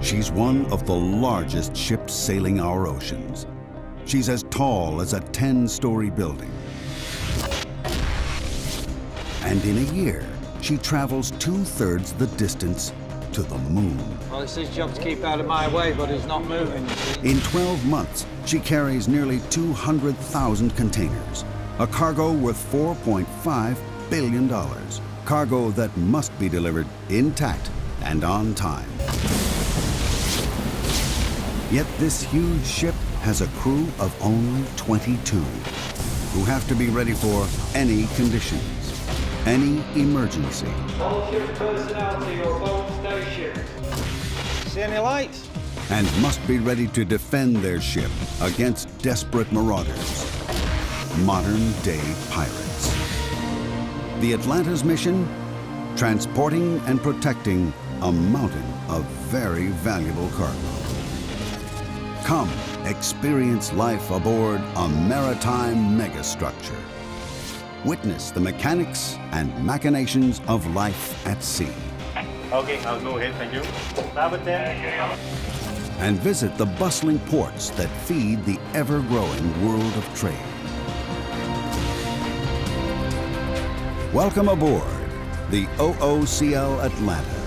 She's one of the largest ships sailing our oceans. She's as tall as a 10-story building. And in a year, she travels 2/3 the distance to the moon. Well, it's his job to keep out of my way, but he's not moving. In 12 months, she carries nearly 200,000 containers, a cargo worth $4.5 billion. Cargo that must be delivered intact and on time. Yet this huge ship has a crew of only 22, who have to be ready for any conditions, any emergency. All ship personnel to your boat station. See any lights? And must be ready to defend their ship against desperate marauders, modern-day pirates. The Atlanta's mission? Transporting and protecting a mountain of very valuable cargo. Come, experience life aboard a maritime megastructure. Witness the mechanics and machinations of life at sea. Okay, I'll go ahead, thank you. Starboard 10. And visit the bustling ports that feed the ever-growing world of trade. Welcome aboard the OOCL Atlanta,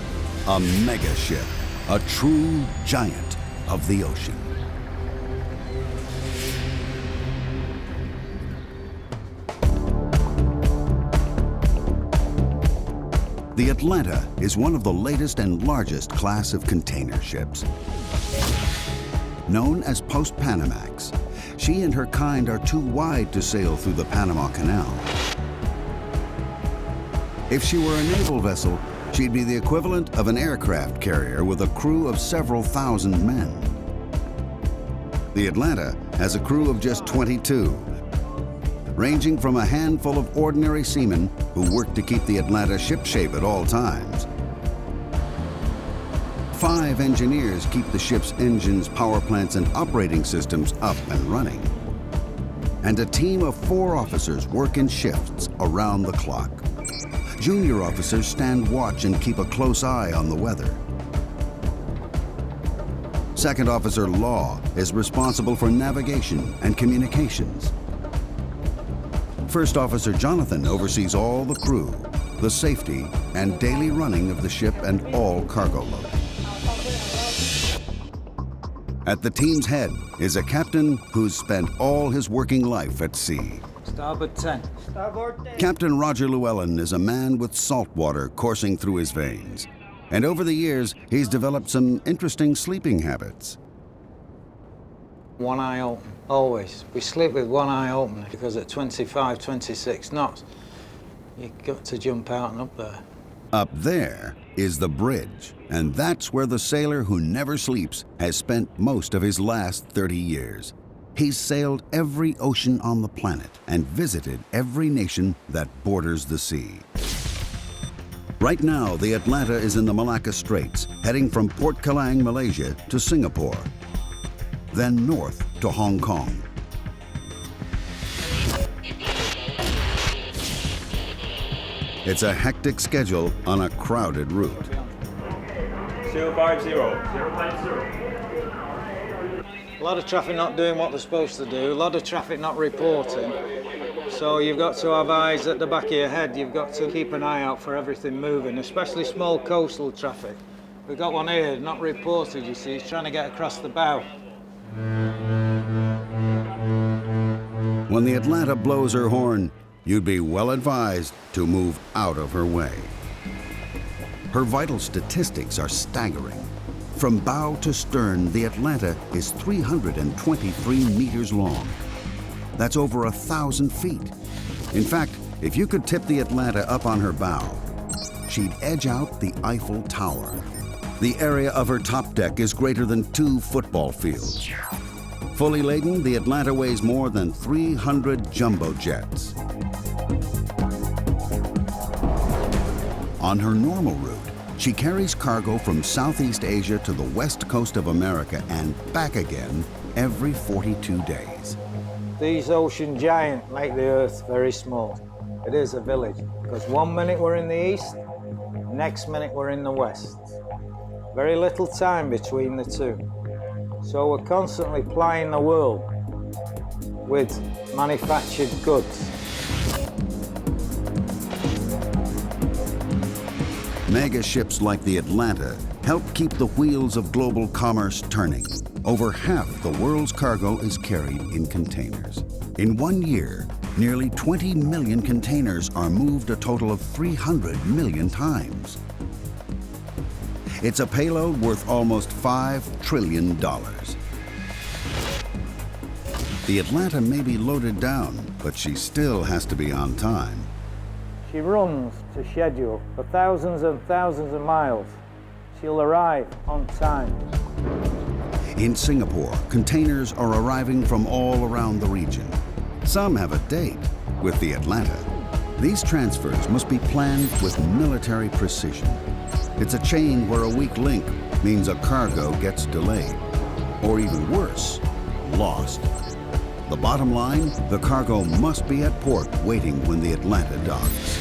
a mega ship, a true giant of the ocean. The Atlanta is one of the latest and largest class of container ships. Known as Post-Panamax, she and her kind are too wide to sail through the Panama Canal. If she were a naval vessel, she'd be the equivalent of an aircraft carrier with a crew of several thousand men. The Atlanta has a crew of just 22, ranging from a handful of ordinary seamen who work to keep the Atlanta shipshape at all times. 5 engineers keep the ship's engines, power plants, and operating systems up and running. And a team of 4 officers work in shifts around the clock. Junior officers stand watch and keep a close eye on the weather. Second Officer Law is responsible for navigation and communications. First Officer Jonathan oversees all the crew, the safety, and daily running of the ship and all cargo load. At the team's head is a captain who's spent all his working life at sea. Starboard 10. Starboard 10. Captain Roger Llewellyn is a man with salt water coursing through his veins. And over the years, he's developed some interesting sleeping habits. One eye open, always. We sleep with one eye open because at 25, 26 knots, you've got to jump out and up there. Up there is the bridge, and that's where the sailor who never sleeps has spent most of his last 30 years. He's sailed every ocean on the planet and visited every nation that borders the sea. Right now, the Atlanta is in the Malacca Straits, heading from Port Kelang, Malaysia, to Singapore, then north to Hong Kong. It's a hectic schedule on a crowded route. 050. A lot of traffic not doing what they're supposed to do, a lot of traffic not reporting. So you've got to have eyes at the back of your head. You've got to keep an eye out for everything moving, especially small coastal traffic. We've got one here, not reported, you see. He's trying to get across the bow. When the Atlanta blows her horn, you'd be well advised to move out of her way. Her vital statistics are staggering. From bow to stern, the Atlanta is 323 meters long. That's over 1,000 feet. In fact, if you could tip the Atlanta up on her bow, she'd edge out the Eiffel Tower. The area of her top deck is greater than 2 football fields. Fully laden, the Atlanta weighs more than 300 jumbo jets. On her normal route, she carries cargo from Southeast Asia to the west coast of America and back again every 42 days. These ocean giants make the Earth very small. It is a village, because one minute we're in the east, next minute we're in the west. Very little time between the two. So we're constantly plying the world with manufactured goods. Mega ships like the Atlanta help keep the wheels of global commerce turning. Over half the world's cargo is carried in containers. In 1 year, nearly 20 million containers are moved a total of 300 million times. It's a payload worth almost $5 trillion. The Atlanta may be loaded down, but she still has to be on time. She runs to schedule for thousands and thousands of miles. She'll arrive on time. In Singapore, containers are arriving from all around the region. Some have a date with the Atlanta. These transfers must be planned with military precision. It's a chain where a weak link means a cargo gets delayed, or even worse, lost. The bottom line, the cargo must be at port waiting when the Atlanta docks.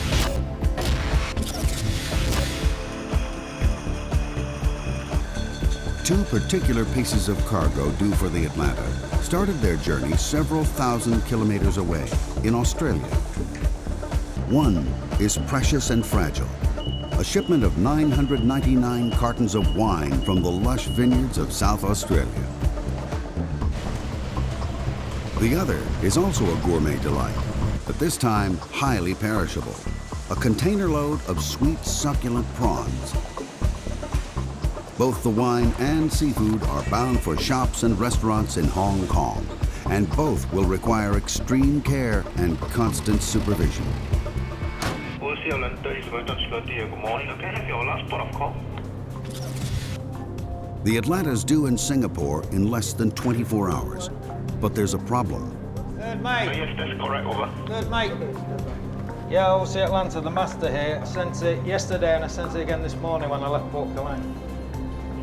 Two particular pieces of cargo due for the Atlanta started their journey several thousand kilometers away in Australia. One is precious and fragile, a shipment of 999 cartons of wine from the lush vineyards of South Australia. The other is also a gourmet delight, but this time highly perishable, a container load of sweet, succulent prawns. Both the wine and seafood are bound for shops and restaurants in Hong Kong, and both will require extreme care and constant supervision. The Atlanta's due in Singapore in less than 24 hours, but there's a problem. Third mate. Yes, that's correct, over. Third mate. Yeah, OC Atlanta, the master here. I sent it yesterday and I sent it again this morning when I left Port Clyde.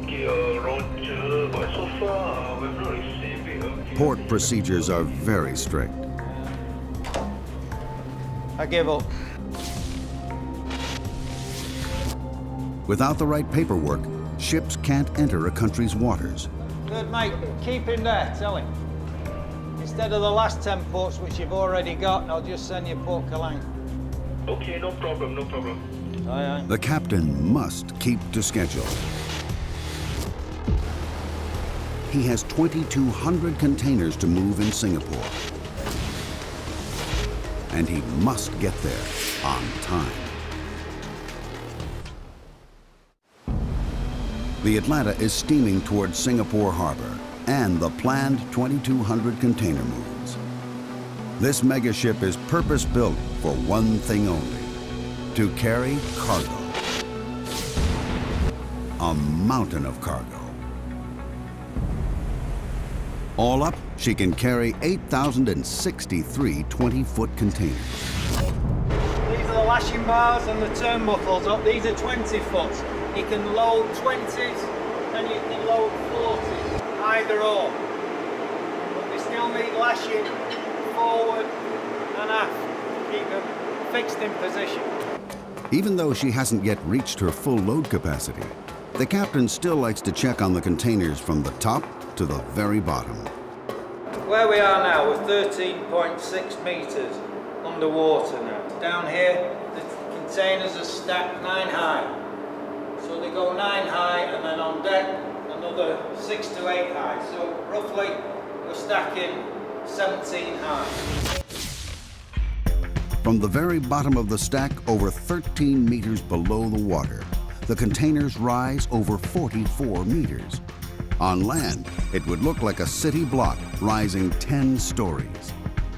Roger, but so far we've not received it. Port procedures are very strict. I give up. Without the right paperwork, ships can't enter a country's waters. Third mate, keep him there, tell him. Instead of the last 10 ports which you've already got, I'll just send you Port Clyde. Okay, no problem, no problem. Aye, aye. The captain must keep to schedule. He has 2,200 containers to move in Singapore. And he must get there on time. The Atlanta is steaming towards Singapore Harbor and the planned 2,200 container moves. This megaship is purpose-built for one thing only: to carry cargo. A mountain of cargo. All up, she can carry 8,063 20-foot containers. These are the lashing bars and the turnbuckles up. These are 20 foot. You can load 20s and you can load 40s, either or. But they still need lashing forward and aft to keep them fixed in position. Even though she hasn't yet reached her full load capacity, the captain still likes to check on the containers from the top to the very bottom. Where we are now, we're 13.6 metres underwater now. Down here, the containers are stacked 9 high. So they go 9 high, and then on deck, another 6 to 8 high. So roughly, we're stacking 17 high. From the very bottom of the stack, over 13 meters below the water, the containers rise over 44 meters. On land, it would look like a city block rising 10 stories.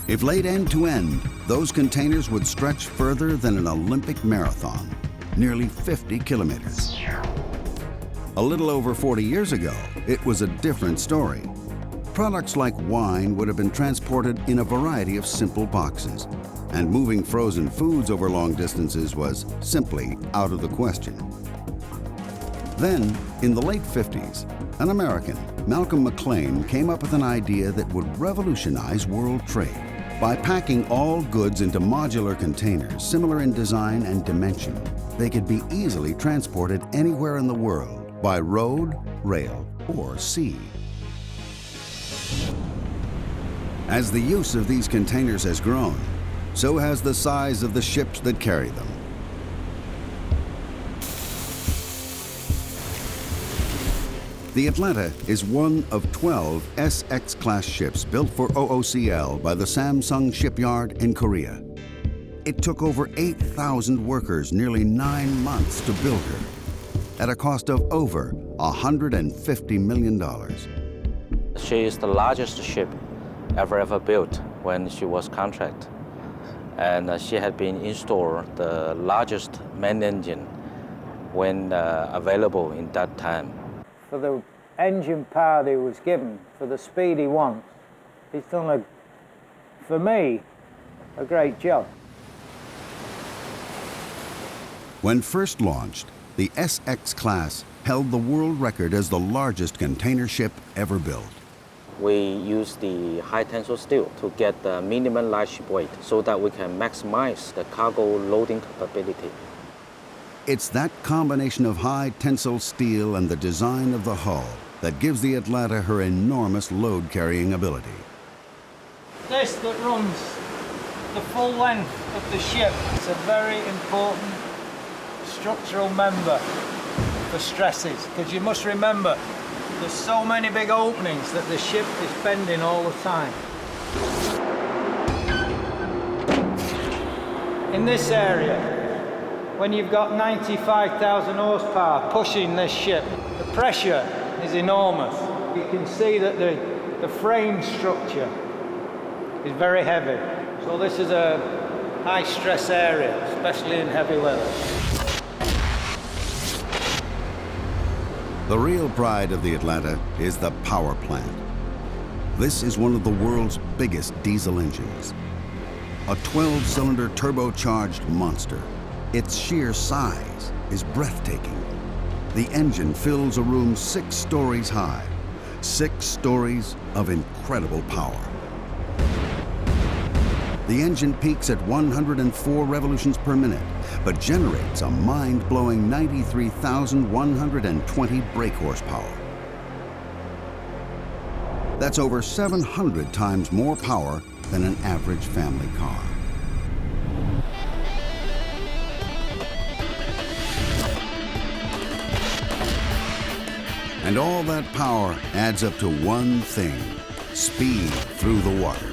If laid end to end, those containers would stretch further than an Olympic marathon, nearly 50 kilometers. A little over 40 years ago, it was a different story. Products like wine would have been transported in a variety of simple boxes, and moving frozen foods over long distances was simply out of the question. Then, in the late 50s, an American, Malcolm McLean, came up with an idea that would revolutionize world trade. By packing all goods into modular containers similar in design and dimension, they could be easily transported anywhere in the world by road, rail, or sea. As the use of these containers has grown, so has the size of the ships that carry them. The Atlanta is one of 12 SX-class ships built for OOCL by the Samsung shipyard in Korea. It took over 8,000 workers nearly 9 months to build her, at a cost of over $150 million. She is the largest ship ever built when she was contract. And she had been installed the largest main engine when available in that time. For the engine power that he was given, for the speed he wants, he's done, for me, a great job. When first launched, the SX class held the world record as the largest container ship ever built. We use the high tensile steel to get the minimum light ship weight so that we can maximize the cargo loading capability. It's that combination of high tensile steel and the design of the hull that gives the Atlanta her enormous load-carrying ability. This that runs the full length of the ship, it's a very important structural member for stresses, because you must remember there's so many big openings that the ship is bending all the time. In this area, when you've got 95,000 horsepower pushing this ship, the pressure is enormous. You can see that the frame structure is very heavy. So this is a high stress area, especially in heavy weather. The real pride of the Atlanta is the power plant. This is one of the world's biggest diesel engines. A 12-cylinder turbocharged monster. Its sheer size is breathtaking. The engine fills a room 6 stories high, 6 stories of incredible power. The engine peaks at 104 revolutions per minute, but generates a mind-blowing 93,120 brake horsepower. That's over 700 times more power than an average family car. And all that power adds up to one thing: speed through the water.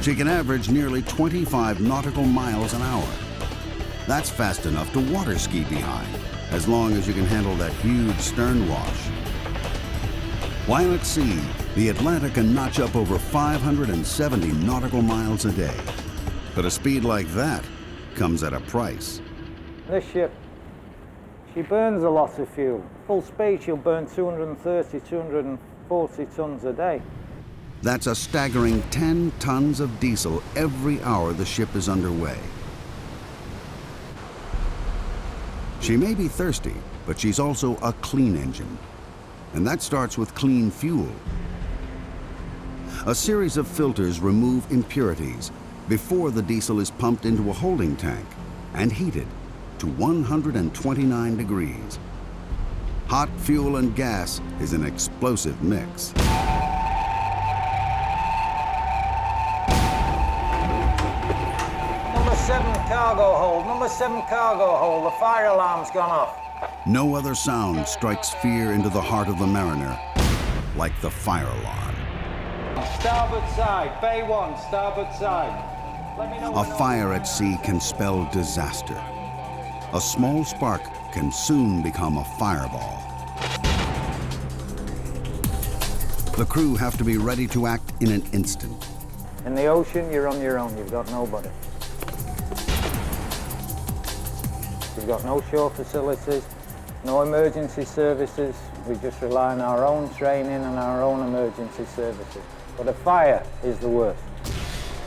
She can average nearly 25 nautical miles an hour. That's fast enough to water ski behind, as long as you can handle that huge stern wash. While at sea, the Atlanta can notch up over 570 nautical miles a day. But a speed like that comes at a price. This ship, she burns a lot of fuel. Full speed, she'll burn 230, 240 tons a day. That's a staggering 10 tons of diesel every hour the ship is underway. She may be thirsty, but she's also a clean engine. And that starts with clean fuel. A series of filters remove impurities before the diesel is pumped into a holding tank and heated to 129 degrees. Hot fuel and gas is an explosive mix. Number 7 cargo hold, number 7 cargo hold, the fire alarm's gone off. No other sound strikes fear into the heart of the mariner like the fire alarm. Starboard side, bay 1, starboard side. Let me know A fire at sea can spell disaster. A small spark can soon become a fireball. The crew have to be ready to act in an instant. In the ocean, you're on your own, you've got nobody. We've got no shore facilities, no emergency services. We just rely on our own training and our own emergency services. But a fire is the worst.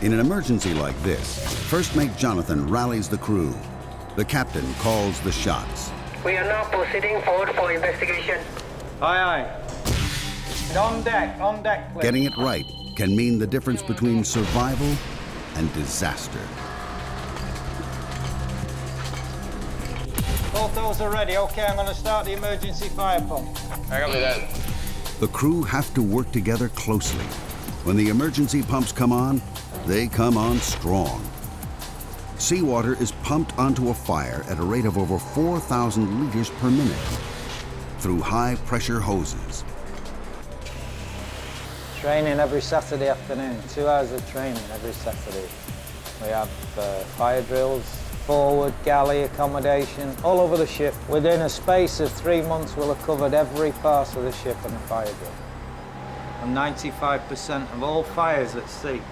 In an emergency like this, First Mate Jonathan rallies the crew. The captain calls the shots. We are now proceeding forward for investigation. Aye, aye. On deck, please. Getting it right can mean the difference between survival and disaster. Both those are ready. Okay, I'm going to start the emergency fire pump. I got that. The crew have to work together closely. When the emergency pumps come on, they come on strong. Seawater is pumped onto a fire at a rate of over 4,000 liters per minute through high-pressure hoses. Training every Saturday afternoon, 2 hours of training every Saturday. We have fire drills, forward, galley, accommodation, all over the ship. Within a space of 3 months, we'll have covered every part of the ship on a fire drill. And 95% of all fires at sea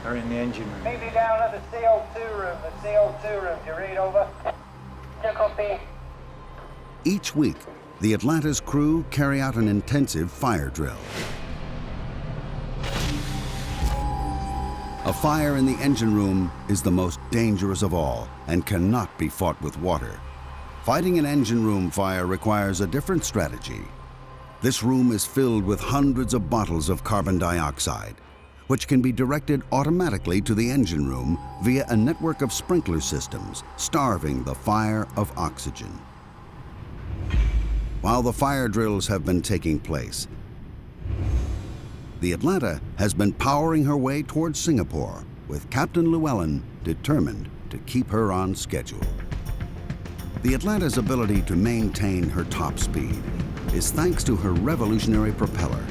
are in the engine room. Meet me down at the CO2 room. The CO2 room. You read over? Yeah, copy. Each week, the Atlanta's crew carry out an intensive fire drill. A fire in the engine room is the most dangerous of all and cannot be fought with water. Fighting an engine room fire requires a different strategy. This room is filled with hundreds of bottles of carbon dioxide, which can be directed automatically to the engine room via a network of sprinkler systems, starving the fire of oxygen. While the fire drills have been taking place, the Atlanta has been powering her way towards Singapore, with Captain Llewellyn determined to keep her on schedule. The Atlanta's ability to maintain her top speed is thanks to her revolutionary propeller.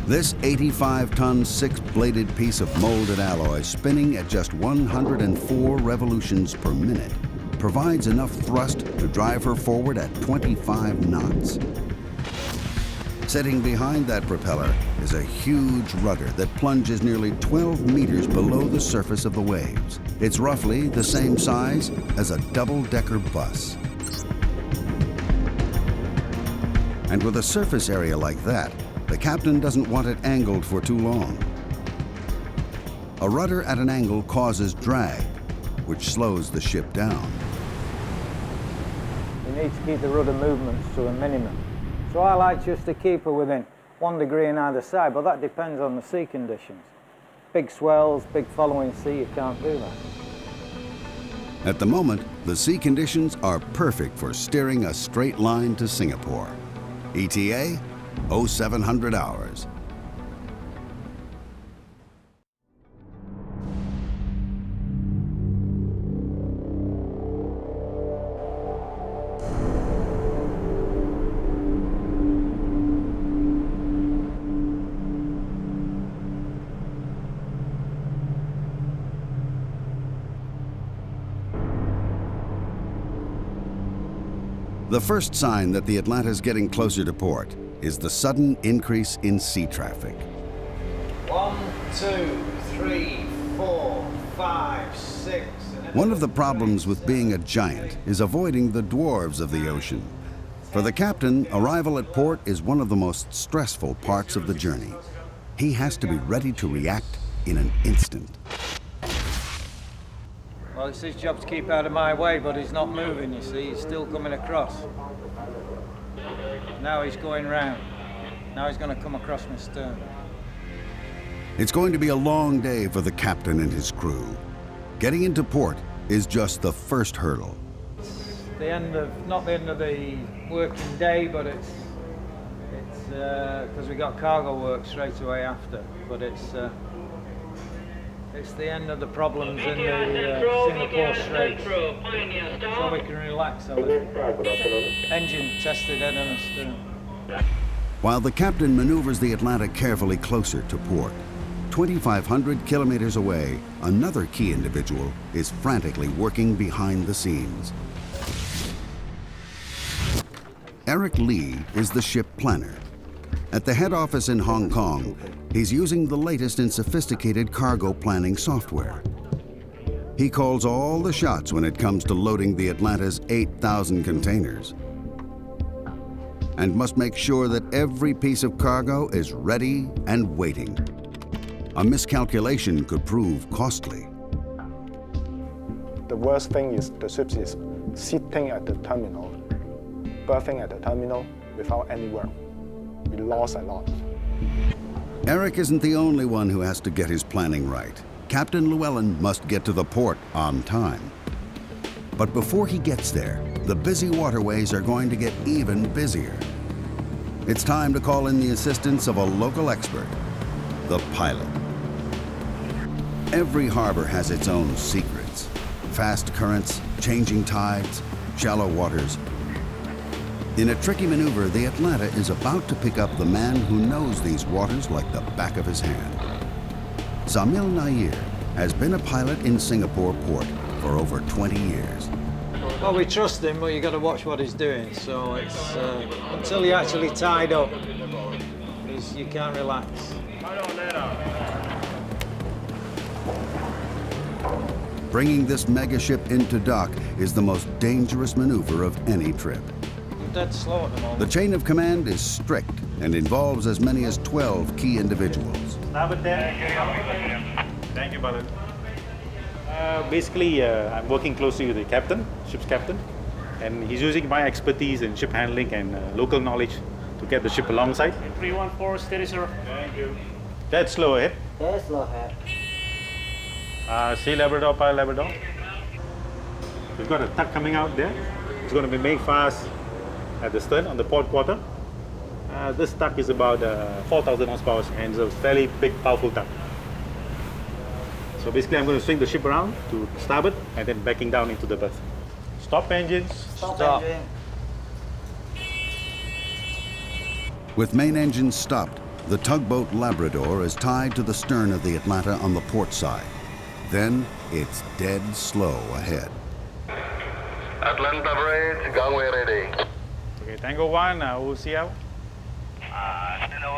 This 85-ton, 6-bladed piece of molded alloy spinning at just 104 revolutions per minute provides enough thrust to drive her forward at 25 knots. Sitting behind that propeller is a huge rudder that plunges nearly 12 meters below the surface of the waves. It's roughly the same size as a double-decker bus. And with a surface area like that, the captain doesn't want it angled for too long. A rudder at an angle causes drag, which slows the ship down. You need to keep the rudder movements to a minimum. So I like just to keep her within 1 degree on either side, but that depends on the sea conditions. Big swells, big following sea, you can't do that. At the moment, the sea conditions are perfect for steering a straight line to Singapore. ETA, 0700 hours. The first sign that the Atlanta's getting closer to port is the sudden increase in sea traffic. 1, 2, 3, 4, 5, 6. One of the problems with being a giant is avoiding the dwarves of the ocean. For the captain, arrival at port is one of the most stressful parts of the journey. He has to be ready to react in an instant. Well, it's his job to keep out of my way, but he's not moving, you see. He's still coming across. Now he's going round. Now he's going to come across my stern. It's going to be a long day for the captain and his crew. Getting into port is just the first hurdle. It's the end of, not the end of the working day, but it's because we got cargo work straight away after. But it's the end of the problems in the Singapore Straits. So we can relax a little. Engine tested head on a stern. While the captain maneuvers the Atlanta carefully closer to port, 2,500 kilometers away, another key individual is frantically working behind the scenes. Eric Lee is the ship planner. At the head office in Hong Kong, he's using the latest in sophisticated cargo planning software. He calls all the shots when it comes to loading the Atlanta's 8,000 containers, and must make sure that every piece of cargo is ready and waiting. A miscalculation could prove costly. The worst thing is the ship is sitting at the terminal, berthing at the terminal without any work. We lost a lot. Eric isn't the only one who has to get his planning right. Captain Llewellyn must get to the port on time. But before he gets there, the busy waterways are going to get even busier. It's time to call in the assistance of a local expert, the pilot. Every harbor has its own secrets. Fast currents, changing tides, shallow waters. In a tricky maneuver, the Atlanta is about to pick up the man who knows these waters like the back of his hand. Zamil Nair has been a pilot in Singapore port for over 20 years. Well, we trust him, but you got to watch what he's doing. So it's until you're actually tied up, you can't relax. Bringing this mega ship into dock is the most dangerous maneuver of any trip. I'm dead slow at the moment. The chain of command is strict and involves as many as 12 key individuals. Starboard 10. Thank you, brother. Basically, I'm working closely with the captain, ship's captain, and he's using my expertise in ship handling and local knowledge to get the ship alongside. 314, steady, sir. Thank you. Dead slow ahead. Dead slow ahead. Sea Labrador, Pilot Labrador. We've got a tug coming out there. It's going to be made fast at the stern on the port quarter. This tug is about 4,000 horsepower and it's a fairly big, powerful tug. So basically I'm going to swing the ship around to starboard and then backing down into the berth. Stop engines. Stop. Engine. With main engines stopped, the tugboat Labrador is tied to the stern of the Atlanta on the port side. Then it's dead slow ahead. Atlanta bridge, gangway ready. Okay, Tango 1, OCL. Tango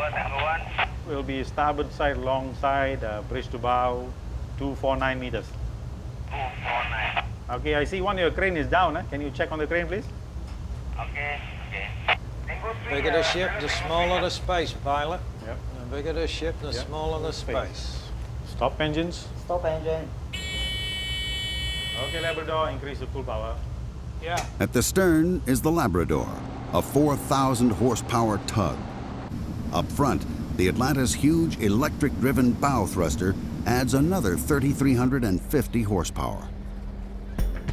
1. Will be starboard side, long side, bridge to bow, 249 meters. 249. Okay, I see one of your crane is down. Can you check on the crane, please? Okay. Bigger the ship, the smaller the space, pilot. Yep. The bigger the ship, the smaller the space. Stop engines. Stop engine. Okay, Labrador, increase the full power. Yeah. At the stern is the Labrador, a 4,000 horsepower tug. Up front, the Atlanta's huge electric-driven bow thruster adds another 3,350 horsepower.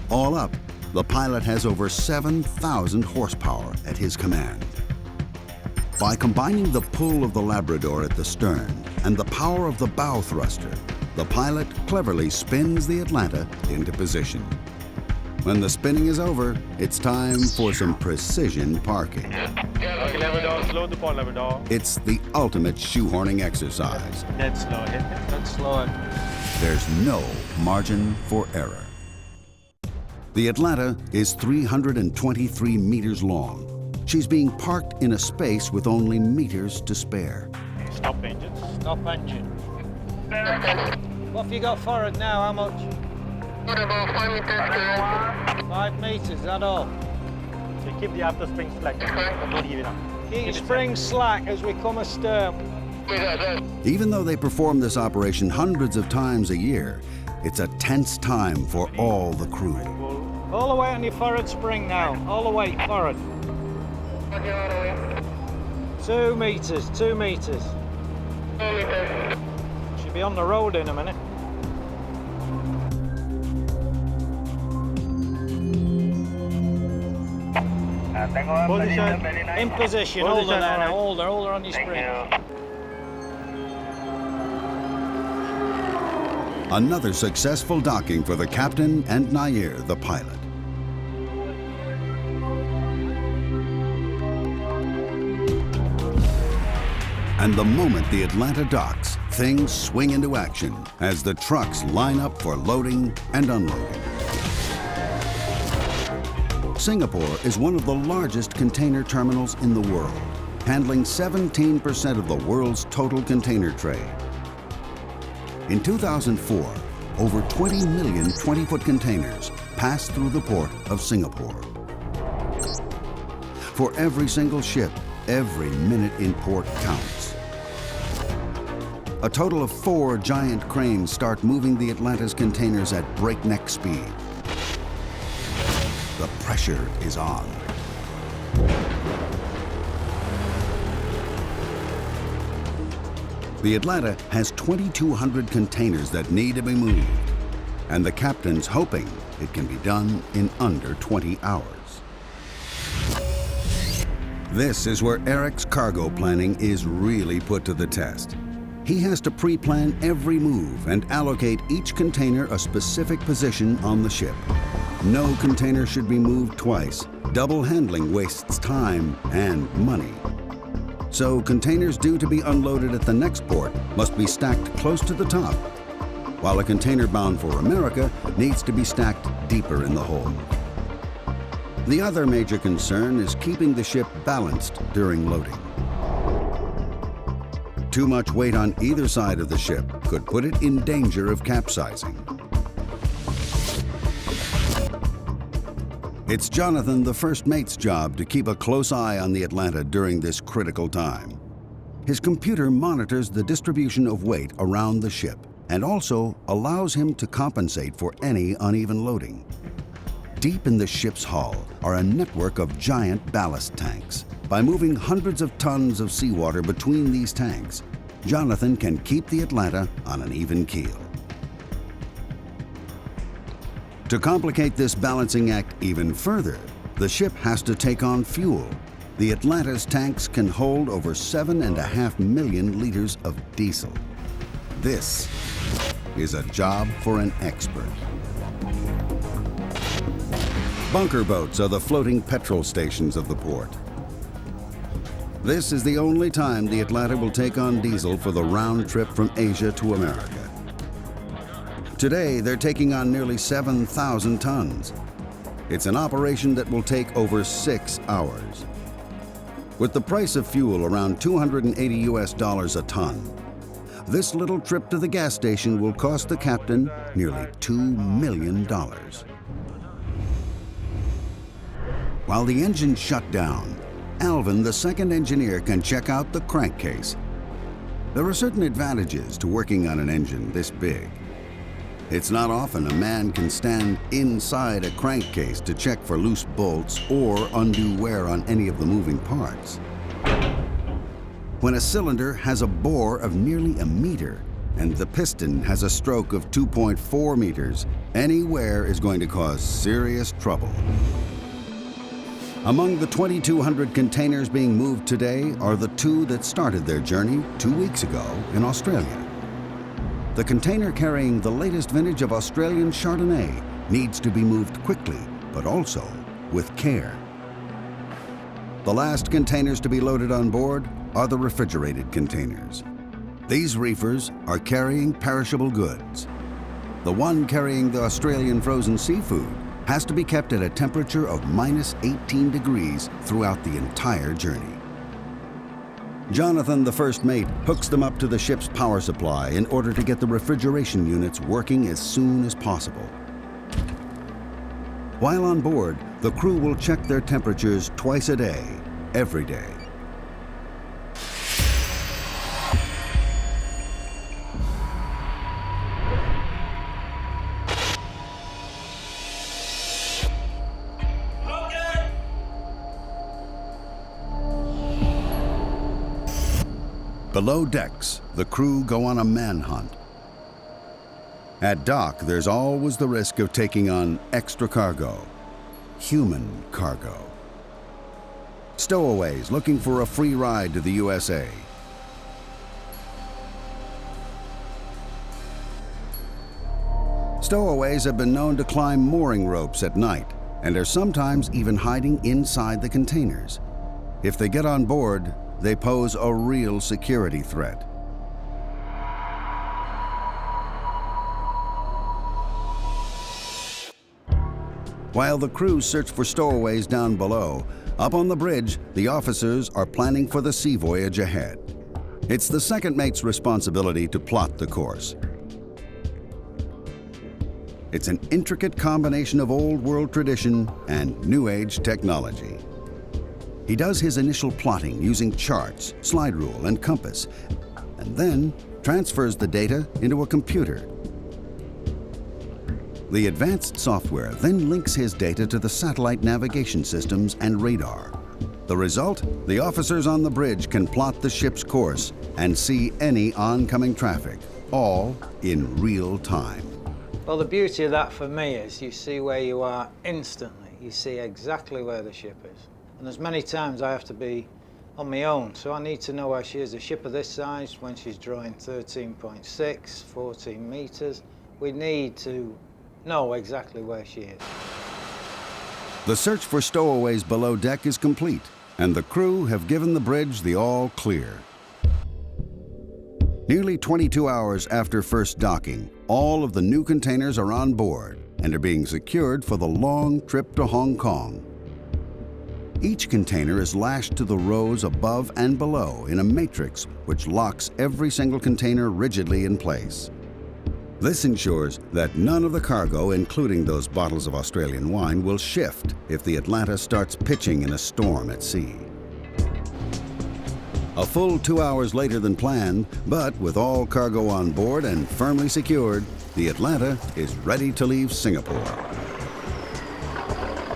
All up, the pilot has over 7,000 horsepower at his command. By combining the pull of the Labrador at the stern and the power of the bow thruster, the pilot cleverly spins the Atlanta into position. When the spinning is over, it's time for some precision parking. Okay, Labrador, slow the port, Labrador. It's the ultimate shoehorning exercise. Dead slow ahead. Dead slow. There's no margin for error. The Atlanta is 323 meters long. She's being parked in a space with only meters to spare. Stop engines. Stop engine. What have you got forward now? How much? What about 5 meters? 5 meters, is that all? So keep the after spring slack. Don't give it up. Keep spring slack as we come astern. Even though they perform this operation hundreds of times a year, it's a tense time for all the crew. All the way on your forward spring now. All the way forward. 2 meters, 2 meters. Should be on the road in a minute. Position. In position, hold her there now, hold her on your spring. Another successful docking for the captain and Nair, the pilot. And the moment the Atlanta docks, things swing into action as the trucks line up for loading and unloading. Singapore is one of the largest container terminals in the world, handling 17% of the world's total container trade. In 2004, over 20 million 20-foot containers passed through the port of Singapore. For every single ship, every minute in port counts. A total of 4 giant cranes start moving the Atlanta's containers at breakneck speed. The pressure is on. The Atlanta has 2,200 containers that need to be moved, and the captain's hoping it can be done in under 20 hours. This is where Eric's cargo planning is really put to the test. He has to pre-plan every move and allocate each container a specific position on the ship. No container should be moved twice. Double handling wastes time and money. So containers due to be unloaded at the next port must be stacked close to the top, while a container bound for America needs to be stacked deeper in the hold. The other major concern is keeping the ship balanced during loading. Too much weight on either side of the ship could put it in danger of capsizing. It's Jonathan, the first mate's job to keep a close eye on the Atlanta during this critical time. His computer monitors the distribution of weight around the ship and also allows him to compensate for any uneven loading. Deep in the ship's hull are a network of giant ballast tanks. By moving hundreds of tons of seawater between these tanks, Jonathan can keep the Atlanta on an even keel. To complicate this balancing act even further, the ship has to take on fuel. The Atlanta's tanks can hold over 7.5 million liters of diesel. This is a job for an expert. Bunker boats are the floating petrol stations of the port. This is the only time the Atlanta will take on diesel for the round trip from Asia to America. Today, they're taking on nearly 7,000 tons. It's an operation that will take over 6 hours. With the price of fuel around $280 a ton, this little trip to the gas station will cost the captain nearly $2 million. While the engine's shut down, Alvin, the second engineer, can check out the crankcase. There are certain advantages to working on an engine this big. It's not often a man can stand inside a crankcase to check for loose bolts or undue wear on any of the moving parts. When a cylinder has a bore of nearly a meter and the piston has a stroke of 2.4 meters, any wear is going to cause serious trouble. Among the 2,200 containers being moved today are the 2 that started their journey 2 weeks ago in Australia. The container carrying the latest vintage of Australian Chardonnay needs to be moved quickly, but also with care. The last containers to be loaded on board are the refrigerated containers. These reefers are carrying perishable goods. The one carrying the Australian frozen seafood has to be kept at a temperature of -18 degrees throughout the entire journey. Jonathan, the first mate, hooks them up to the ship's power supply in order to get the refrigeration units working as soon as possible. While on board, the crew will check their temperatures twice a day, every day. Below decks, the crew go on a manhunt. At dock, there's always the risk of taking on extra cargo, human cargo. Stowaways looking for a free ride to the USA. Stowaways have been known to climb mooring ropes at night and are sometimes even hiding inside the containers. If they get on board, they pose a real security threat. While the crews search for stowaways down below, up on the bridge, the officers are planning for the sea voyage ahead. It's the second mate's responsibility to plot the course. It's an intricate combination of old world tradition and new age technology. He does his initial plotting using charts, slide rule, and compass, and then transfers the data into a computer. The advanced software then links his data to the satellite navigation systems and radar. The result? The officers on the bridge can plot the ship's course and see any oncoming traffic, all in real time. Well, the beauty of that for me is you see where you are instantly. You see exactly where the ship is. And there's many times I have to be on my own, so I need to know where she is. A ship of this size, when she's drawing 13.6, 14 metres, we need to know exactly where she is. The search for stowaways below deck is complete, and the crew have given the bridge the all clear. Nearly 22 hours after first docking, all of the new containers are on board and are being secured for the long trip to Hong Kong. Each container is lashed to the rows above and below in a matrix which locks every single container rigidly in place. This ensures that none of the cargo, including those bottles of Australian wine, will shift if the Atlanta starts pitching in a storm at sea. A full 2 hours later than planned, but with all cargo on board and firmly secured, the Atlanta is ready to leave Singapore.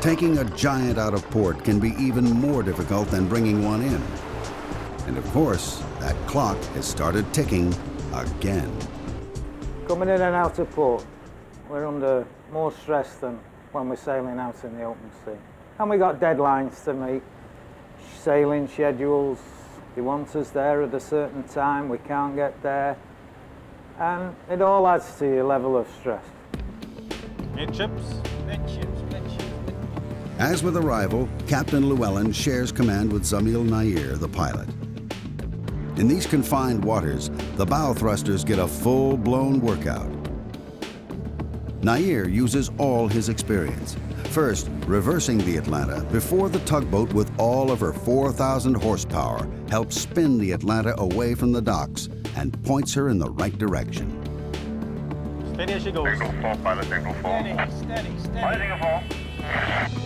Taking a giant out of port can be even more difficult than bringing one in. And of course, that clock has started ticking again. Coming in and out of port, we're under more stress than when we're sailing out in the open sea. And we got deadlines to meet, sailing schedules. They want us there at a certain time, we can't get there. And it all adds to your level of stress. Midships. As with arrival, Captain Llewellyn shares command with Zamil Nair, the pilot. In these confined waters, the bow thrusters get a full-blown workout. Nair uses all his experience. First, reversing the Atlanta before the tugboat with all of her 4,000 horsepower helps spin the Atlanta away from the docks and points her in the right direction. Steady as she goes. Tango 4, pilot Tango 4. Steady. Pilot Tango 4.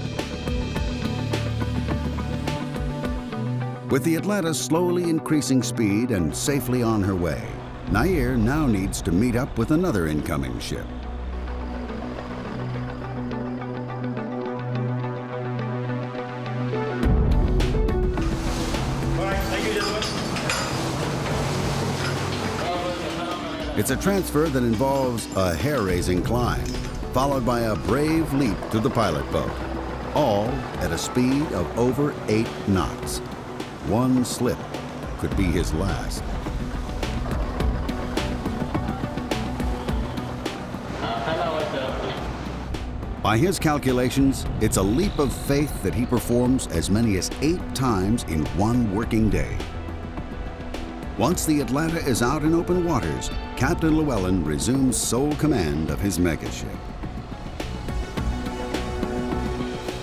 With the Atlanta slowly increasing speed and safely on her way, Nair now needs to meet up with another incoming ship. It's a transfer that involves a hair-raising climb, followed by a brave leap to the pilot boat, all at a speed of over 8 knots. One slip could be his last. By his calculations, it's a leap of faith that he performs as many as 8 times in one working day. Once the Atlanta is out in open waters, Captain Llewellyn resumes sole command of his megaship.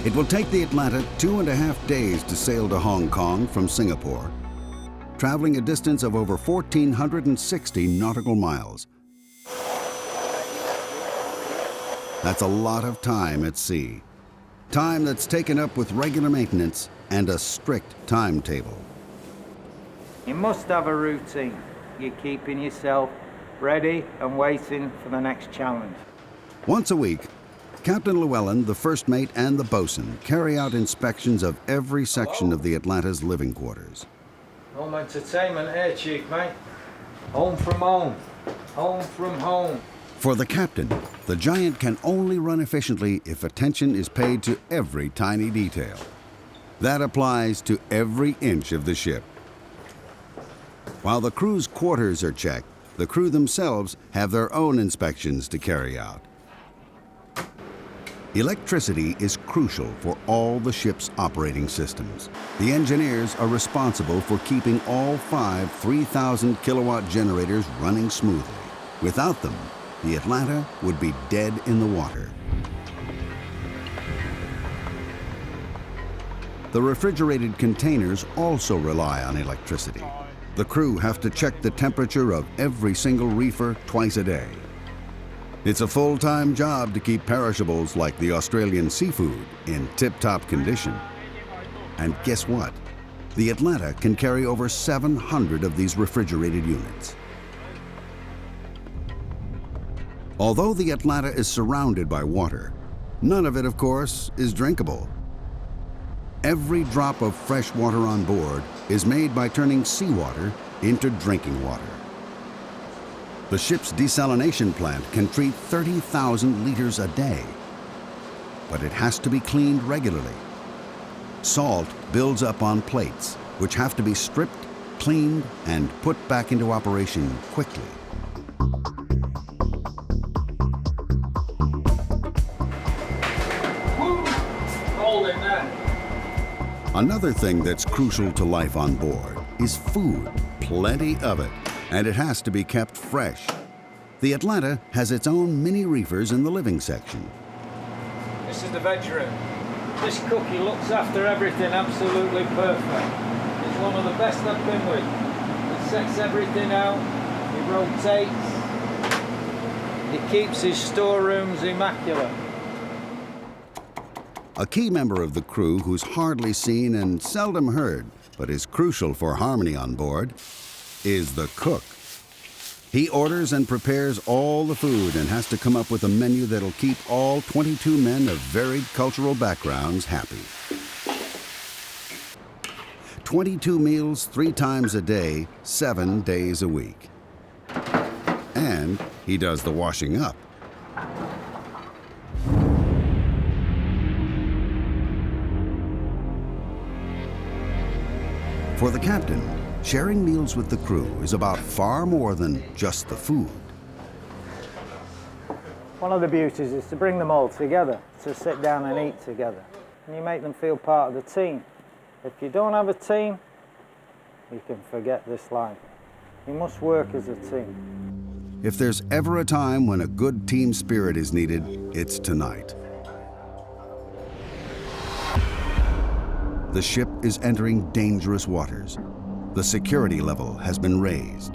It will take the Atlanta 2.5 days to sail to Hong Kong from Singapore, traveling a distance of over 1,460 nautical miles. That's a lot of time at sea. Time that's taken up with regular maintenance and a strict timetable. You must have a routine. You're keeping yourself ready and waiting for the next challenge. Once a week, Captain Llewellyn, the first mate, and the bosun carry out inspections of every section of the Atlanta's living quarters. Home entertainment here, Chief Mate. Home from home. Home from home. For the captain, the Giant can only run efficiently if attention is paid to every tiny detail. That applies to every inch of the ship. While the crew's quarters are checked, the crew themselves have their own inspections to carry out. Electricity is crucial for all the ship's operating systems. The engineers are responsible for keeping all 5 3,000 kilowatt generators running smoothly. Without them, the Atlanta would be dead in the water. The refrigerated containers also rely on electricity. The crew have to check the temperature of every single reefer twice a day. It's a full-time job to keep perishables like the Australian seafood in tip-top condition. And guess what? The Atlanta can carry over 700 of these refrigerated units. Although the Atlanta is surrounded by water, none of it, of course, is drinkable. Every drop of fresh water on board is made by turning seawater into drinking water. The ship's desalination plant can treat 30,000 liters a day, but it has to be cleaned regularly. Salt builds up on plates, which have to be stripped, cleaned, and put back into operation quickly. Hold in there. Another thing that's crucial to life on board is food, plenty of it, and it has to be kept fresh. The Atlanta has its own mini reefers in the living section. This is the veg room. This cookie looks after everything absolutely perfect. It's one of the best I've been with. He sets everything out, he rotates, he keeps his storerooms immaculate. A key member of the crew who's hardly seen and seldom heard, but is crucial for harmony on board, is the cook. He orders and prepares all the food and has to come up with a menu that'll keep all 22 men of varied cultural backgrounds happy. 22 meals 3 times a day, 7 days a week. And he does the washing up. For the captain, sharing meals with the crew is about far more than just the food. One of the beauties is to bring them all together, to sit down and eat together. And you make them feel part of the team. If you don't have a team, you can forget this life. You must work as a team. If there's ever a time when a good team spirit is needed, it's tonight. The ship is entering dangerous waters. The security level has been raised.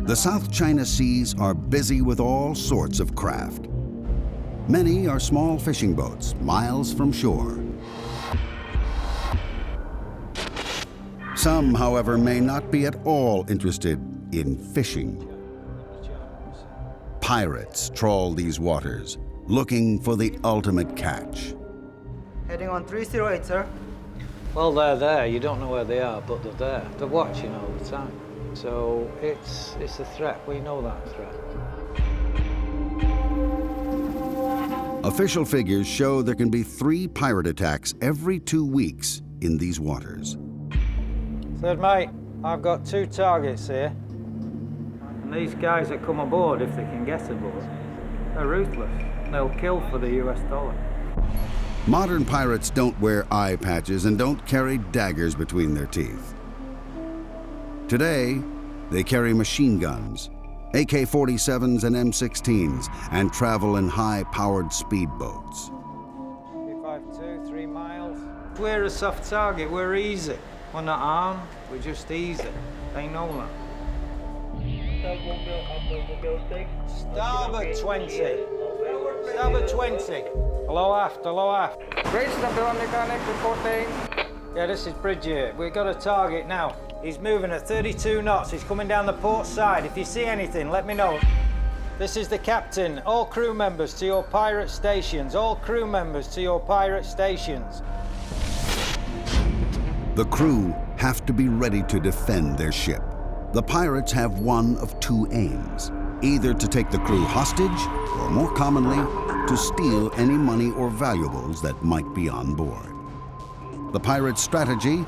The South China Seas are busy with all sorts of craft. Many are small fishing boats, miles from shore. Some, however, may not be at all interested in fishing. Pirates trawl these waters, looking for the ultimate catch. Heading on 308, sir. Well, they're there. You don't know where they are, but they're there. They're watching all the time. So it's a threat. We know that threat. Official figures show there can be 3 pirate attacks every 2 weeks in these waters. Third mate, I've got 2 targets here. And these guys that come aboard, if they can get aboard, they're ruthless. They'll kill for the US dollar. Modern pirates don't wear eye patches and don't carry daggers between their teeth. Today, they carry machine guns, AK-47s and M16s, and travel in high-powered speedboats. 252, 3 miles. We're a soft target, we're easy. We're not armed, we're just easy. They know that. Starboard 20. Starboard 20. Hello aft, hello aft. Bridge, the mechanic reporting. Yeah, this is Bridget. We've got a target now. He's moving at 32 knots. He's coming down the port side. If you see anything, let me know. This is the captain. All crew members to your pirate stations. All crew members to your pirate stations. The crew have to be ready to defend their ship. The pirates have one of 2 aims, either to take the crew hostage, or more commonly, to steal any money or valuables that might be on board. The pirates' strategy?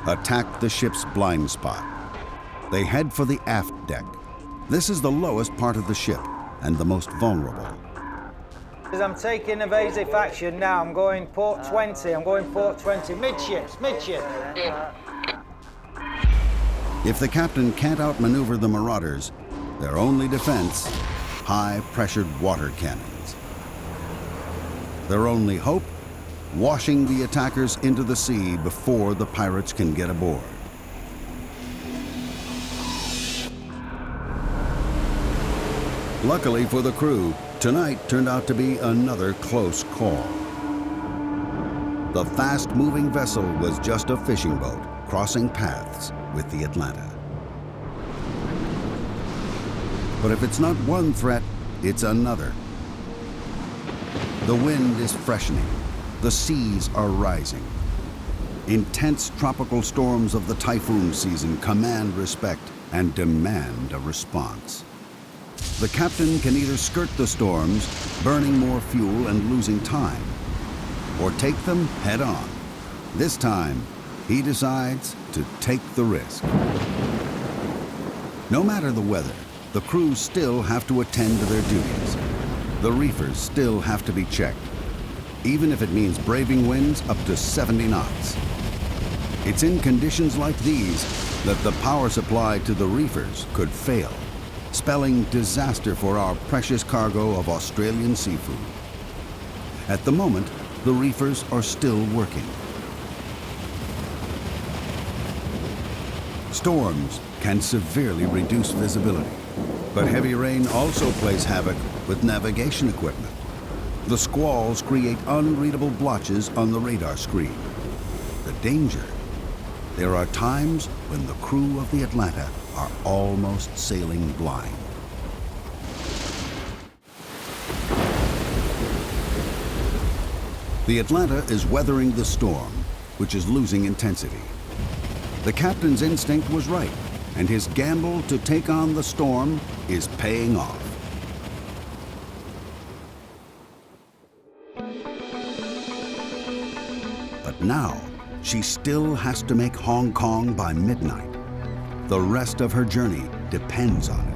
Attack the ship's blind spot. They head for the aft deck. This is the lowest part of the ship and the most vulnerable. As I'm taking evasive action now, I'm going port 20. I'm going port 20. Midships, midships. If the captain can't outmaneuver the marauders, their only defense, high-pressured water cannons. Their only hope? Washing the attackers into the sea before the pirates can get aboard. Luckily for the crew, tonight turned out to be another close call. The fast-moving vessel was just a fishing boat crossing paths with the Atlanta. But if it's not one threat, it's another. The wind is freshening. The seas are rising. Intense tropical storms of the typhoon season command respect and demand a response. The captain can either skirt the storms, burning more fuel and losing time, or take them head on. This time, he decides to take the risk. No matter the weather, the crews still have to attend to their duties. The reefers still have to be checked, even if it means braving winds up to 70 knots. It's in conditions like these that the power supply to the reefers could fail, spelling disaster for our precious cargo of Australian seafood. At the moment, the reefers are still working. Storms can severely reduce visibility, but heavy rain also plays havoc with navigation equipment. The squalls create unreadable blotches on the radar screen. The danger: there are times when the crew of the Atlanta are almost sailing blind. The Atlanta is weathering the storm, which is losing intensity. The captain's instinct was right, and his gamble to take on the storm is paying off. But now, she still has to make Hong Kong by midnight. The rest of her journey depends on it.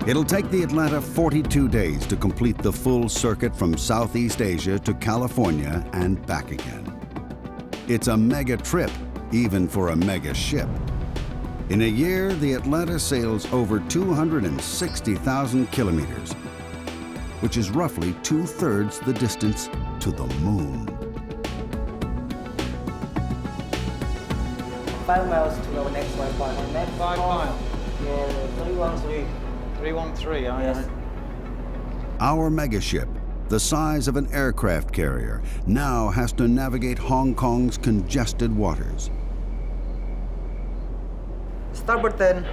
It'll take the Atlanta 42 days to complete the full circuit from Southeast Asia to California and back again. It's a mega trip, even for a mega ship. In a year, the Atlanta sails over 260,000 kilometers, which is roughly 2/3 the distance to the moon. 5 miles to our next waypoint. Next 5 miles. Yeah, 313. 313, Yes. Our megaship, the size of an aircraft carrier, now has to navigate Hong Kong's congested waters. Starboard 10.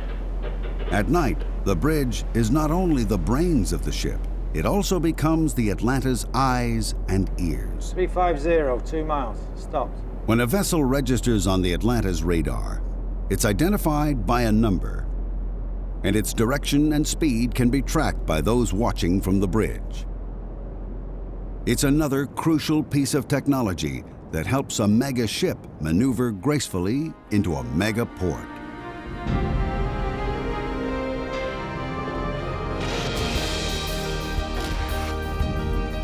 At night, the bridge is not only the brains of the ship, it also becomes the Atlanta's eyes and ears. 350, 2 miles. Stopped. When a vessel registers on the Atlanta's radar, it's identified by a number, and its direction and speed can be tracked by those watching from the bridge. It's another crucial piece of technology that helps a mega ship maneuver gracefully into a mega port.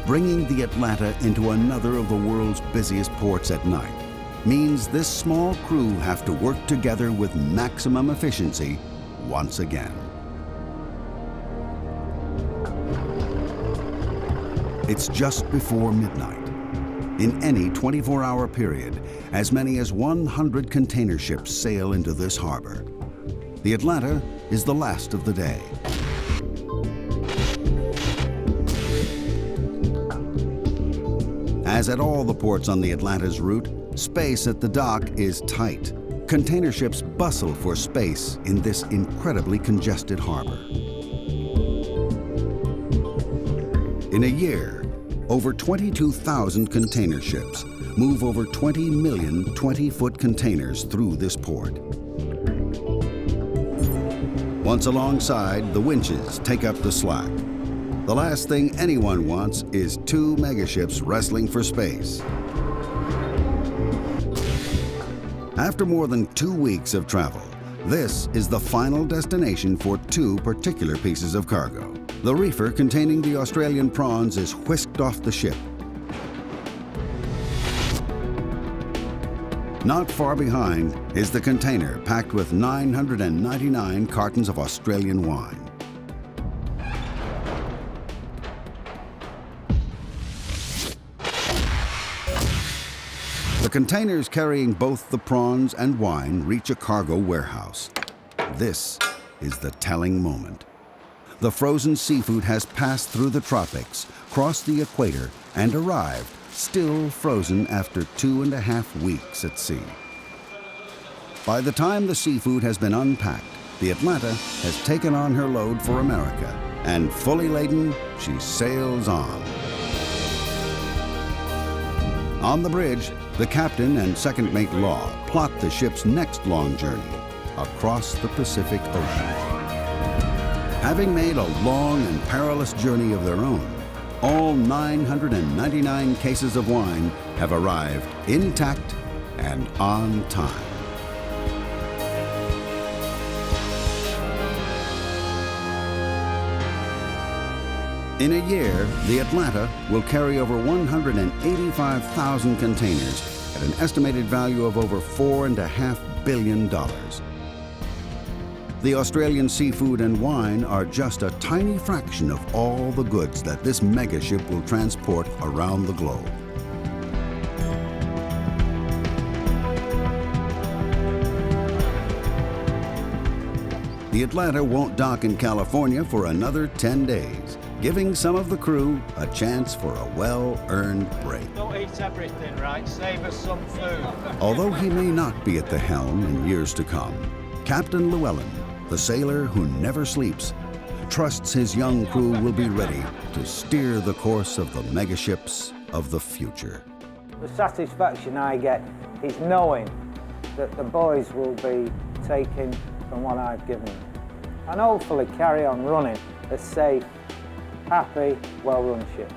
Bringing the Atlanta into another of the world's busiest ports at night means this small crew have to work together with maximum efficiency once again. It's just before midnight. In any 24-hour period, as many as 100 container ships sail into this harbor. The Atlanta is the last of the day. As at all the ports on the Atlanta's route, space at the dock is tight. Container ships bustle for space in this incredibly congested harbor. In a year, over 22,000 container ships move over 20 million 20-foot containers through this port. Once alongside, the winches take up the slack. The last thing anyone wants is two megaships wrestling for space. After more than 2 weeks of travel, this is the final destination for two particular pieces of cargo. The reefer containing the Australian prawns is whisked off the ship. Not far behind is the container packed with 999 cartons of Australian wine. The containers carrying both the prawns and wine reach a cargo warehouse. This is the telling moment. The frozen seafood has passed through the tropics, crossed the equator, and arrived, still frozen after 2.5 weeks at sea. By the time the seafood has been unpacked, the Atlanta has taken on her load for America, and fully laden, she sails on. On the bridge, the captain and second mate Law plot the ship's next long journey across the Pacific Ocean. Having made a long and perilous journey of their own, all 999 cases of wine have arrived intact and on time. In a year, the Atlanta will carry over 185,000 containers at an estimated value of over $4.5 billion. The Australian seafood and wine are just a tiny fraction of all the goods that this megaship will transport around the globe. The Atlanta won't dock in California for another 10 days, giving some of the crew a chance for a well-earned break. Don't eat everything, right? Save us some food. Although he may not be at the helm in years to come, Captain Llewellyn, the sailor who never sleeps, trusts his young crew will be ready to steer the course of the megaships of the future. The satisfaction I get is knowing that the boys will be taking from what I've given them, and hopefully carry on running a safe, happy, well-run ship.